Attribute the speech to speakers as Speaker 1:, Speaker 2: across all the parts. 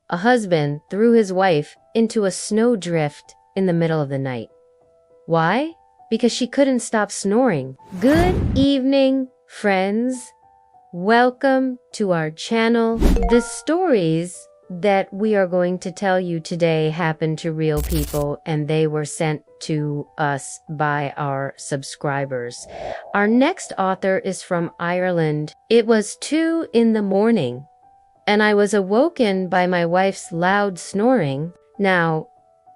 Speaker 1: a husband threw his wife into a snowdrift in the middle of the night. Why? Because she couldn't stop snoring. Good evening, friends. Welcome to our channel. The stories that we are going to tell you today happened to real people, and they were sent to us by our subscribers. Our next author is from Ireland. It was 2 in the morning, and I was awoken by my wife's loud snoring. Now,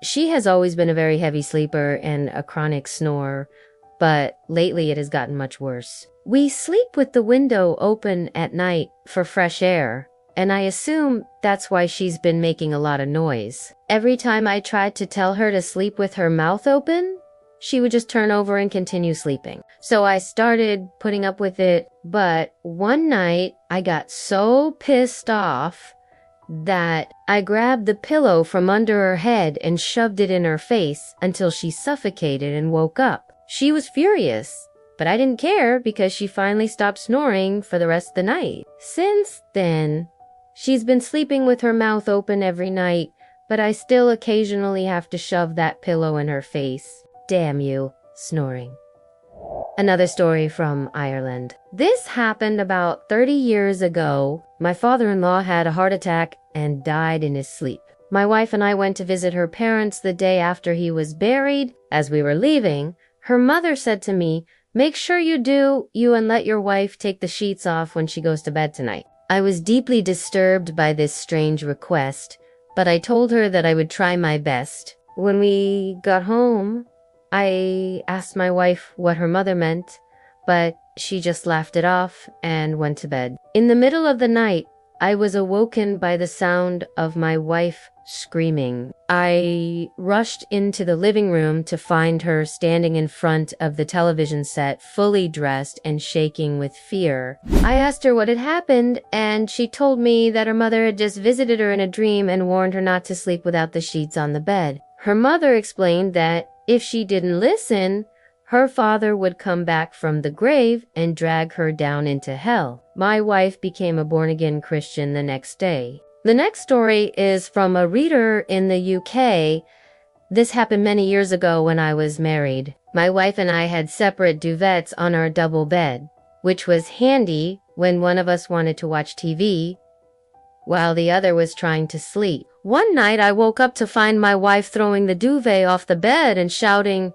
Speaker 1: she has always been a very heavy sleeper and a chronic snorer, but lately it has gotten much worse. We sleep with the window open at night for fresh air, and I assume that's why she's been making a lot of noise. Every time I tried to tell her to sleep with her mouth open, she would just turn over and continue sleeping. So I started putting up with it, but one night I got so pissed off that I grabbed the pillow from under her head and shoved it in her face until she suffocated and woke up. She was furious, but I didn't care because she finally stopped snoring for the rest of the night. Since then, she's been sleeping with her mouth open every night, but I still occasionally have to shove that pillow in her face. Damn you, snoring. Another story from Ireland. This happened about 30 years ago. My father-in-law had a heart attack and died in his sleep. My wife and I went to visit her parents the day after he was buried. As we were leaving, her mother said to me, "Make sure you and let your wife take the sheets off when she goes to bed tonight." I was deeply disturbed by this strange request, but I told her that I would try my best. When we got home, I asked my wife what her mother meant, but she just laughed it off and went to bed. In the middle of the night, I was awoken by the sound of my wife screaming. I rushed into the living room to find her standing in front of the television set, fully dressed and shaking with fear. I asked her what had happened, and she told me that her mother had just visited her in a dream and warned her not to sleep without the sheets on the bed. Her mother explained that if she didn't listen, her father would come back from the grave and drag her down into hell. My wife became a born-again Christian the next day. The next story is from a reader in the UK. This happened many years ago when I was married. My wife and I had separate duvets on our double bed, which was handy when one of us wanted to watch TV while the other was trying to sleep. One night I woke up to find my wife throwing the duvet off the bed and shouting,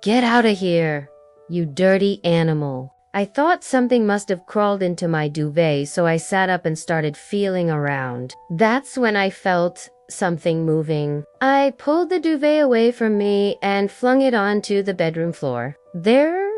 Speaker 1: "Get out of here, you dirty animal." I thought something must have crawled into my duvet, so I sat up and started feeling around. That's when I felt something moving. I pulled the duvet away from me and flung it onto the bedroom floor. There,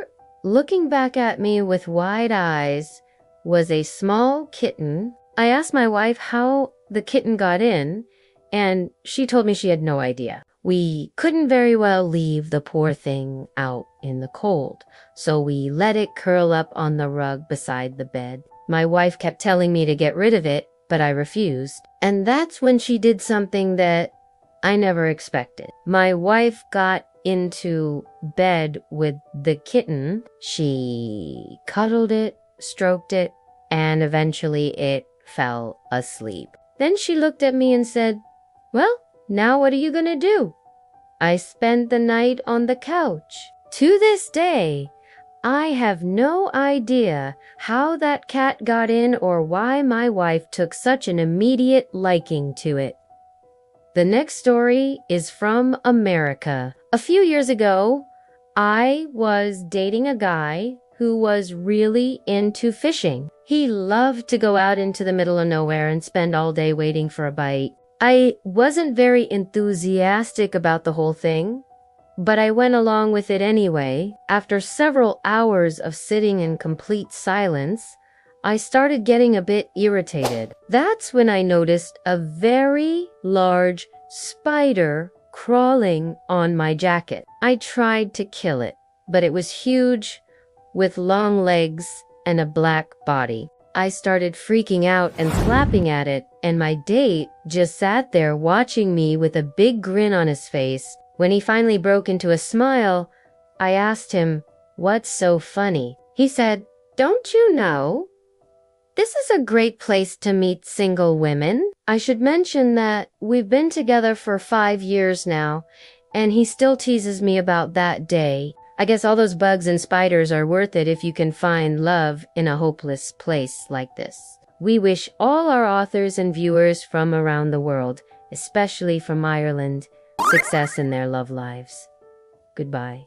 Speaker 1: looking back at me with wide eyes, was a small kitten. I asked my wife how the kitten got in, and she told me she had no idea. We couldn't very well leave the poor thing out in the cold, so we let it curl up on the rug beside the bed. My wife kept telling me to get rid of it, but I refused. And that's when she did something that I never expected. My wife got into bed with the kitten. She cuddled it, stroked it, and eventually it fell asleep. Then she looked at me and said, "Well, now what are you gonna do?" I spent the night on the couch. To this day, I have no idea how that cat got in or why my wife took such an immediate liking to it. The next story is from America. A few years ago, I was dating a guy who was really into fishing. He loved to go out into the middle of nowhere and spend all day waiting for a bite. I wasn't very enthusiastic about the whole thing, but I went along with it anyway. After several hours of sitting in complete silence, I started getting a bit irritated. That's when I noticed a very large spider crawling on my jacket. I tried to kill it, but it was huge with long legs and a black body. I started freaking out and slapping at it, and my date just sat there watching me with a big grin on his face. When he finally broke into a smile, I asked him, "What's so funny?" He said, "Don't you know?" This is a great place to meet single women. I should mention that we've been together for 5 years now, and he still teases me about that day. I guess all those bugs and spiders are worth it if you can find love in a hopeless place like this. We wish all our authors and viewers from around the world, especially from Ireland, success in their love lives. Goodbye.